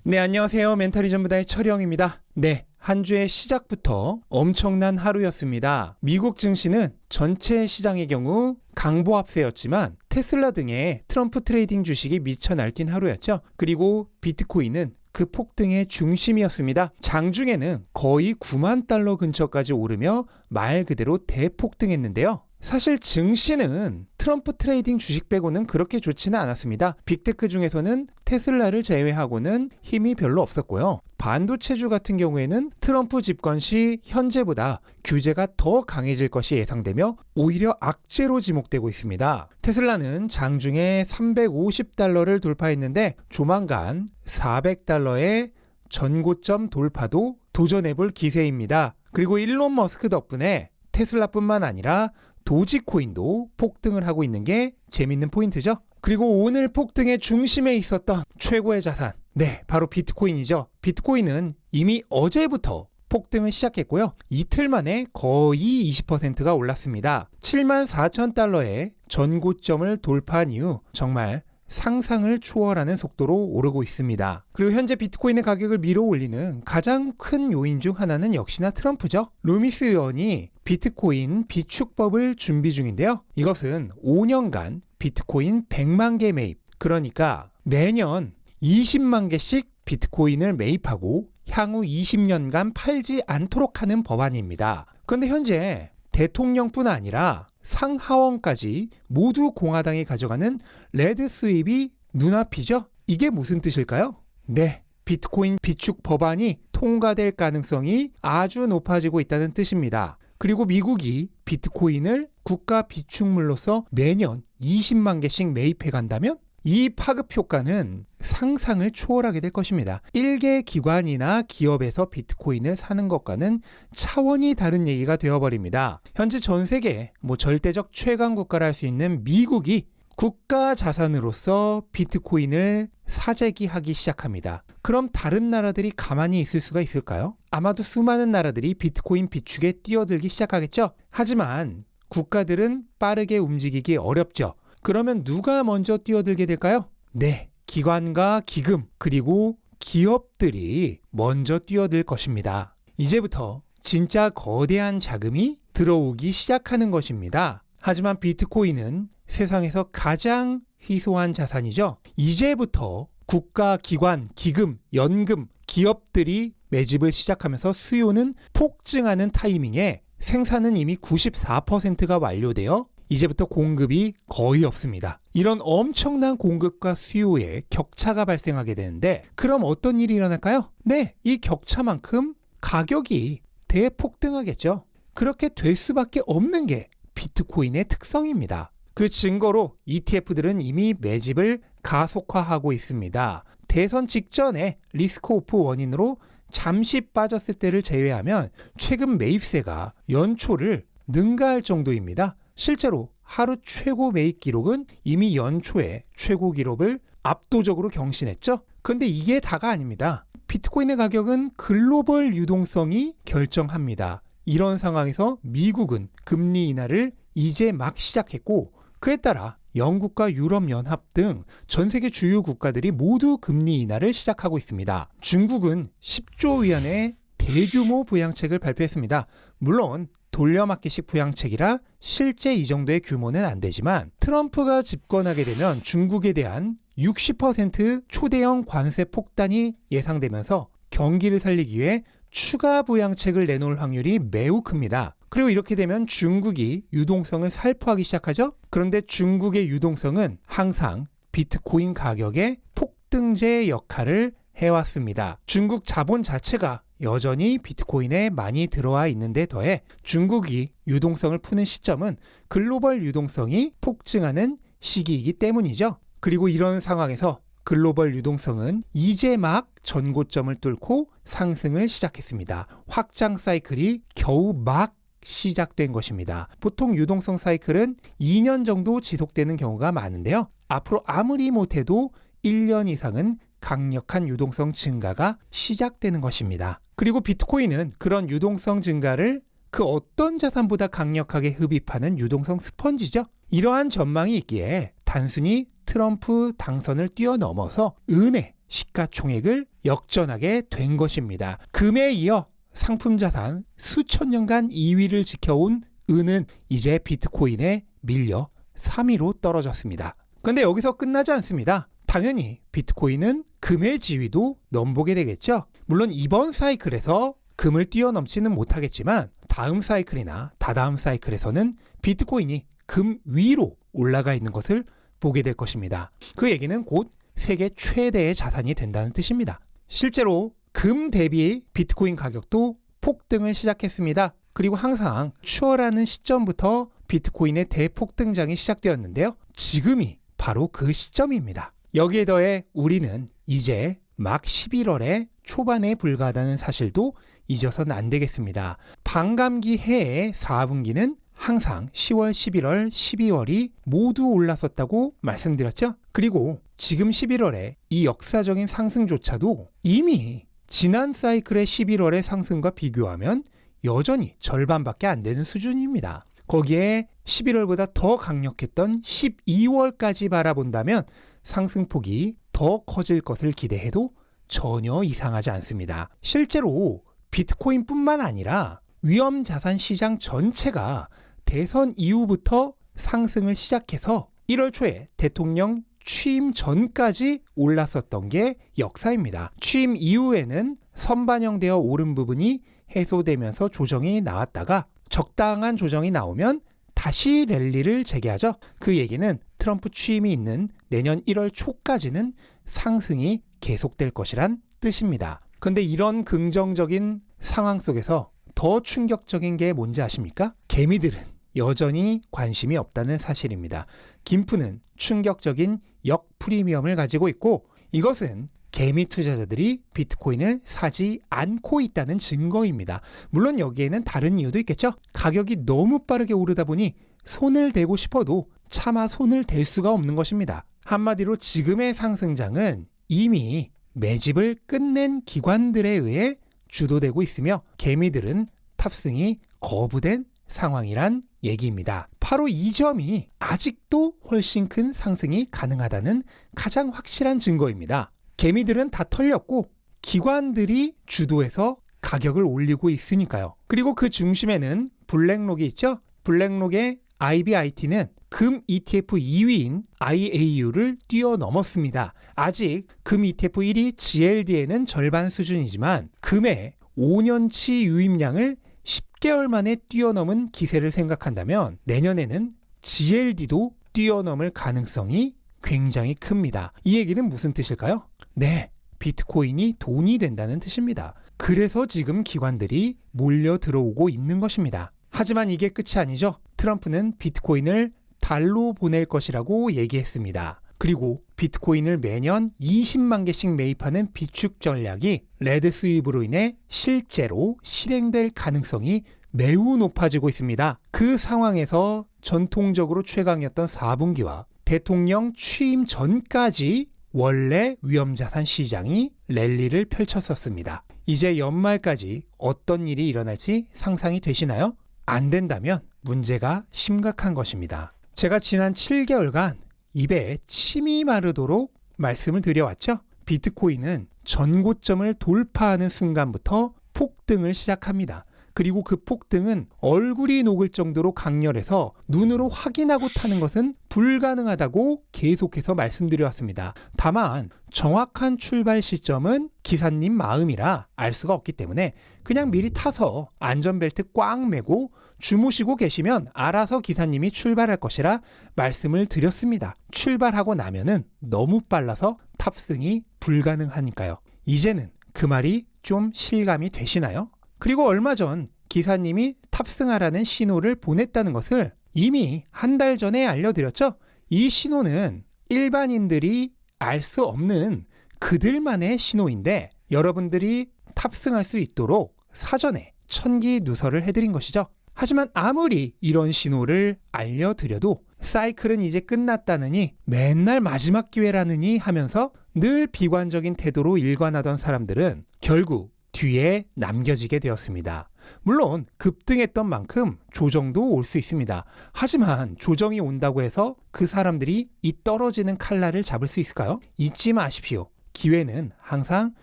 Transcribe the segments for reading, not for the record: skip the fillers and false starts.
네, 안녕하세요. 멘탈이 전부다의 철영입니다. 네, 한 주의 시작부터 엄청난 하루였습니다. 미국 증시는 전체 시장의 경우 강보합세였지만 테슬라 등의 트럼프 트레이딩 주식이 미쳐 날뛴 하루였죠. 그리고 비트코인은 그 폭등의 중심이었습니다. 장중에는 거의 9만 달러 근처까지 오르며 말 그대로 대폭등했는데요. 사실 증시는 트럼프 트레이딩 주식 빼고는 그렇게 좋지는 않았습니다. 빅테크 중에서는 테슬라를 제외하고는 힘이 별로 없었고요. 반도체주 같은 경우에는 트럼프 집권 시 현재보다 규제가 더 강해질 것이 예상되며 오히려 악재로 지목되고 있습니다. 테슬라는 장중에 350달러를 돌파했는데 조만간 400달러의 전고점 돌파도 도전해볼 기세입니다. 그리고 일론 머스크 덕분에 테슬라뿐만 아니라 도지코인도 폭등을 하고 있는 게 재밌는 포인트죠. 그리고 오늘 폭등의 중심에 있었던 최고의 자산, 네, 바로 비트코인이죠. 비트코인은 이미 어제부터 폭등을 시작했고요. 이틀 만에 거의 20%가 올랐습니다. 74,000달러의 전고점을 돌파한 이후 정말 상상을 초월하는 속도로 오르고 있습니다. 그리고 현재 비트코인의 가격을 밀어올리는 가장 큰 요인 중 하나는 역시나 트럼프죠. 루미스 의원이 비트코인 비축법을 준비 중인데요. 이것은 5년간 비트코인 100만 개 매입, 그러니까 매년 20만 개씩 비트코인을 매입하고 향후 20년간 팔지 않도록 하는 법안입니다. 그런데 현재 대통령뿐 아니라 상하원까지 모두 공화당이 가져가는 레드 스윕이 눈앞이죠. 이게 무슨 뜻일까요? 네, 비트코인 비축 법안이 통과될 가능성이 아주 높아지고 있다는 뜻입니다. 그리고 미국이 비트코인을 국가 비축물로서 매년 20만 개씩 매입해 간다면 이 파급 효과는 상상을 초월하게 될 것입니다. 일개 기관이나 기업에서 비트코인을 사는 것과는 차원이 다른 얘기가 되어버립니다. 현재 전 세계 절대적 최강 국가를 할 수 있는 미국이 국가 자산으로서 비트코인을 사재기하기 시작합니다. 그럼 다른 나라들이 가만히 있을 수가 있을까요? 아마도 수많은 나라들이 비트코인 비축에 뛰어들기 시작하겠죠. 하지만 국가들은 빠르게 움직이기 어렵죠. 그러면 누가 먼저 뛰어들게 될까요? 네, 기관과 기금 그리고 기업들이 먼저 뛰어들 것입니다. 이제부터 진짜 거대한 자금이 들어오기 시작하는 것입니다. 하지만 비트코인은 세상에서 가장 희소한 자산이죠. 이제부터 국가, 기관, 기금, 연금, 기업들이 매집을 시작하면서 수요는 폭증하는 타이밍에 생산은 이미 94%가 완료되어 이제부터 공급이 거의 없습니다. 이런 엄청난 공급과 수요의 격차가 발생하게 되는데 그럼 어떤 일이 일어날까요? 네, 이 격차만큼 가격이 대폭등하겠죠. 그렇게 될 수밖에 없는 게 비트코인의 특성입니다. 그 증거로 ETF들은 이미 매집을 가속화하고 있습니다. 대선 직전에 리스크 오프 원인으로 잠시 빠졌을 때를 제외하면 최근 매입세가 연초를 능가할 정도입니다. 실제로 하루 최고 매입 기록은 이미 연초에 최고 기록을 압도적으로 경신했죠. 그런데 이게 다가 아닙니다. 비트코인의 가격은 글로벌 유동성이 결정합니다. 이런 상황에서 미국은 금리 인하를 이제 막 시작했고 그에 따라 영국과 유럽연합 등 전 세계 주요 국가들이 모두 금리 인하를 시작하고 있습니다. 중국은 10조 위안의 대규모 부양책을 발표했습니다. 물론 돌려막기식 부양책이라 실제 이 정도의 규모는 안 되지만 트럼프가 집권하게 되면 중국에 대한 60% 초대형 관세 폭탄이 예상되면서 경기를 살리기 위해 추가 부양책을 내놓을 확률이 매우 큽니다. 그리고 이렇게 되면 중국이 유동성을 살포하기 시작하죠. 그런데 중국의 유동성은 항상 비트코인 가격의 폭등제 역할을 해왔습니다. 중국 자본 자체가 여전히 비트코인에 많이 들어와 있는데 더해 중국이 유동성을 푸는 시점은 글로벌 유동성이 폭증하는 시기이기 때문이죠. 그리고 이런 상황에서 글로벌 유동성은 이제 막 전고점을 뚫고 상승을 시작했습니다. 확장 사이클이 겨우 막 시작된 것입니다. 보통 유동성 사이클은 2년 정도 지속되는 경우가 많은데요. 앞으로 아무리 못해도 1년 이상은 강력한 유동성 증가가 시작되는 것입니다. 그리고 비트코인은 그런 유동성 증가를 그 어떤 자산보다 강력하게 흡입하는 유동성 스펀지죠. 이러한 전망이 있기에 단순히 트럼프 당선을 뛰어넘어서 은혜, 시가총액을 역전하게 된 것입니다. 금에 이어 상품 자산 수천 년간 2위를 지켜온 은은 이제 비트코인에 밀려 3위로 떨어졌습니다. 그런데 여기서 끝나지 않습니다. 당연히 비트코인은 금의 지위도 넘보게 되겠죠. 물론 이번 사이클에서 금을 뛰어넘지는 못하겠지만 다음 사이클이나 다다음 사이클에서는 비트코인이 금 위로 올라가 있는 것을 보게 될 것입니다. 그 얘기는 곧 세계 최대의 자산이 된다는 뜻입니다. 실제로 금 대비 비트코인 가격도 폭등을 시작했습니다. 그리고 항상 추월하는 시점부터 비트코인의 대폭등장이 시작되었는데요. 지금이 바로 그 시점입니다. 여기에 더해 우리는 이제 막 11월의 초반에 불과하다는 사실도 잊어서는 안 되겠습니다. 반감기 해의 4분기는 항상 10월, 11월, 12월이 모두 올랐었다고 말씀드렸죠. 그리고 지금 11월에 이 역사적인 상승조차도 이미 지난 사이클의 11월의 상승과 비교하면 여전히 절반밖에 안 되는 수준입니다. 거기에 11월보다 더 강력했던 12월까지 바라본다면 상승폭이 더 커질 것을 기대해도 전혀 이상하지 않습니다. 실제로 비트코인뿐만 아니라 위험자산 시장 전체가 대선 이후부터 상승을 시작해서 1월 초에 대통령 취임 전까지 올랐었던 게 역사입니다. 취임 이후에는 선반영되어 오른 부분이 해소되면서 조정이 나왔다가 적당한 조정이 나오면 다시 랠리를 재개하죠. 그 얘기는 트럼프 취임이 있는 내년 1월 초까지는 상승이 계속될 것이란 뜻입니다. 그런데 이런 긍정적인 상황 속에서 더 충격적인 게 뭔지 아십니까? 개미들은 여전히 관심이 없다는 사실입니다. 김프는 충격적인 역프리미엄을 가지고 있고 이것은 개미 투자자들이 비트코인을 사지 않고 있다는 증거입니다. 물론 여기에는 다른 이유도 있겠죠. 가격이 너무 빠르게 오르다 보니 손을 대고 싶어도 차마 손을 댈 수가 없는 것입니다. 한마디로 지금의 상승장은 이미 매집을 끝낸 기관들에 의해 주도되고 있으며 개미들은 탑승이 거부된 상황이란 얘기입니다. 바로 이 점이 아직도 훨씬 큰 상승이 가능하다는 가장 확실한 증거입니다. 개미들은 다 털렸고 기관들이 주도해서 가격을 올리고 있으니까요. 그리고 그 중심에는 블랙록이 있죠. 블랙록의 IBIT는 금 ETF 2위인 IAU를 뛰어넘었습니다. 아직 금 ETF 1위 GLD에는 절반 수준이지만 금의 5년치 유입량을 10개월 만에 뛰어넘은 기세를 생각한다면 내년에는 GLD도 뛰어넘을 가능성이 굉장히 큽니다. 이 얘기는 무슨 뜻일까요? 네, 비트코인이 돈이 된다는 뜻입니다. 그래서 지금 기관들이 몰려 들어오고 있는 것입니다. 하지만 이게 끝이 아니죠. 트럼프는 비트코인을 달로 보낼 것이라고 얘기했습니다. 그리고 비트코인을 매년 20만 개씩 매입하는 비축 전략이 레드 수입으로 인해 실제로 실행될 가능성이 매우 높아지고 있습니다. 그 상황에서 전통적으로 최강이었던 4분기와 대통령 취임 전까지 원래 위험자산 시장이 랠리를 펼쳤었습니다. 이제 연말까지 어떤 일이 일어날지 상상이 되시나요? 안 된다면 문제가 심각한 것입니다. 제가 지난 7개월간 입에 침이 마르도록 말씀을 드려왔죠. 비트코인은 전고점을 돌파하는 순간부터 폭등을 시작합니다. 그리고 그 폭등은 얼굴이 녹을 정도로 강렬해서 눈으로 확인하고 타는 것은 불가능하다고 계속해서 말씀드려왔습니다. 다만 정확한 출발 시점은 기사님 마음이라 알 수가 없기 때문에 그냥 미리 타서 안전벨트 꽉 매고 주무시고 계시면 알아서 기사님이 출발할 것이라 말씀을 드렸습니다. 출발하고 나면은 너무 빨라서 탑승이 불가능하니까요. 이제는 그 말이 좀 실감이 되시나요? 그리고 얼마 전 기사님이 탑승하라는 신호를 보냈다는 것을 이미 한 달 전에 알려드렸죠. 이 신호는 일반인들이 알 수 없는 그들만의 신호인데 여러분들이 탑승할 수 있도록 사전에 천기 누설을 해드린 것이죠. 하지만 아무리 이런 신호를 알려드려도 사이클은 이제 끝났다느니 맨날 마지막 기회라느니 하면서 늘 비관적인 태도로 일관하던 사람들은 결국 뒤에 남겨지게 되었습니다. 물론 급등했던 만큼 조정도 올 수 있습니다. 하지만 조정이 온다고 해서 그 사람들이 이 떨어지는 칼날을 잡을 수 있을까요? 잊지 마십시오. 기회는 항상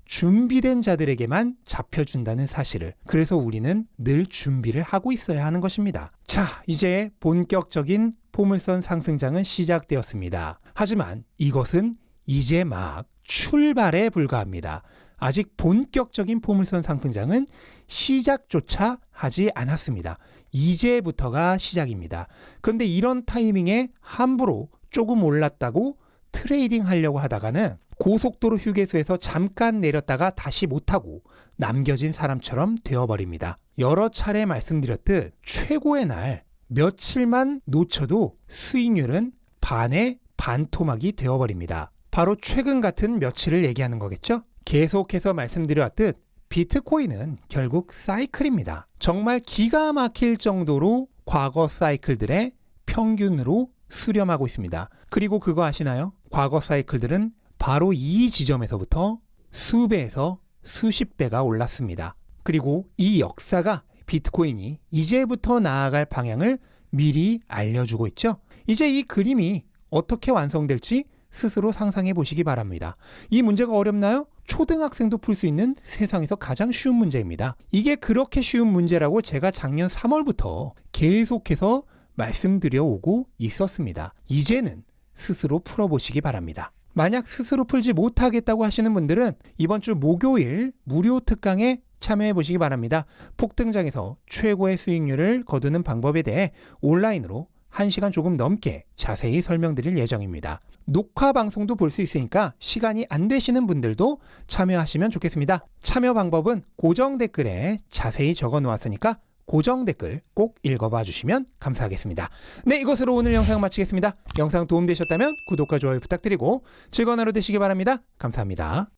준비된 자들에게만 잡혀준다는 사실을, 그래서 우리는 늘 준비를 하고 있어야 하는 것입니다. 자, 이제 본격적인 포물선 상승장은 시작되었습니다. 하지만 이것은 이제 막 출발에 불과합니다. 아직 본격적인 포물선 상승장은 시작조차 하지 않았습니다. 이제부터가 시작입니다. 그런데 이런 타이밍에 함부로 조금 올랐다고 트레이딩 하려고 하다가는 고속도로 휴게소에서 잠깐 내렸다가 다시 못하고 남겨진 사람처럼 되어버립니다. 여러 차례 말씀드렸듯 최고의 날 며칠만 놓쳐도 수익률은 반의 반토막이 되어버립니다. 바로 최근 같은 며칠을 얘기하는 거겠죠? 계속해서 말씀드려왔듯 비트코인은 결국 사이클입니다. 정말 기가 막힐 정도로 과거 사이클들의 평균으로 수렴하고 있습니다. 그리고 그거 아시나요? 과거 사이클들은 바로 이 지점에서부터 수배에서 수십 배가 올랐습니다. 그리고 이 역사가 비트코인이 이제부터 나아갈 방향을 미리 알려주고 있죠. 이제 이 그림이 어떻게 완성될지 스스로 상상해 보시기 바랍니다. 이 문제가 어렵나요? 초등학생도 풀 수 있는 세상에서 가장 쉬운 문제입니다. 이게 그렇게 쉬운 문제라고 제가 작년 3월부터 계속해서 말씀드려 오고 있었습니다. 이제는 스스로 풀어보시기 바랍니다. 만약 스스로 풀지 못하겠다고 하시는 분들은 이번 주 목요일 무료 특강에 참여해 보시기 바랍니다. 폭등장에서 최고의 수익률을 거두는 방법에 대해 온라인으로 1시간 조금 넘게 자세히 설명드릴 예정입니다. 녹화 방송도 볼 수 있으니까 시간이 안 되시는 분들도 참여하시면 좋겠습니다. 참여 방법은 고정 댓글에 자세히 적어 놓았으니까 고정 댓글 꼭 읽어봐 주시면 감사하겠습니다. 네, 이것으로 오늘 영상 마치겠습니다. 영상 도움되셨다면 구독과 좋아요 부탁드리고 즐거운 하루 되시기 바랍니다. 감사합니다.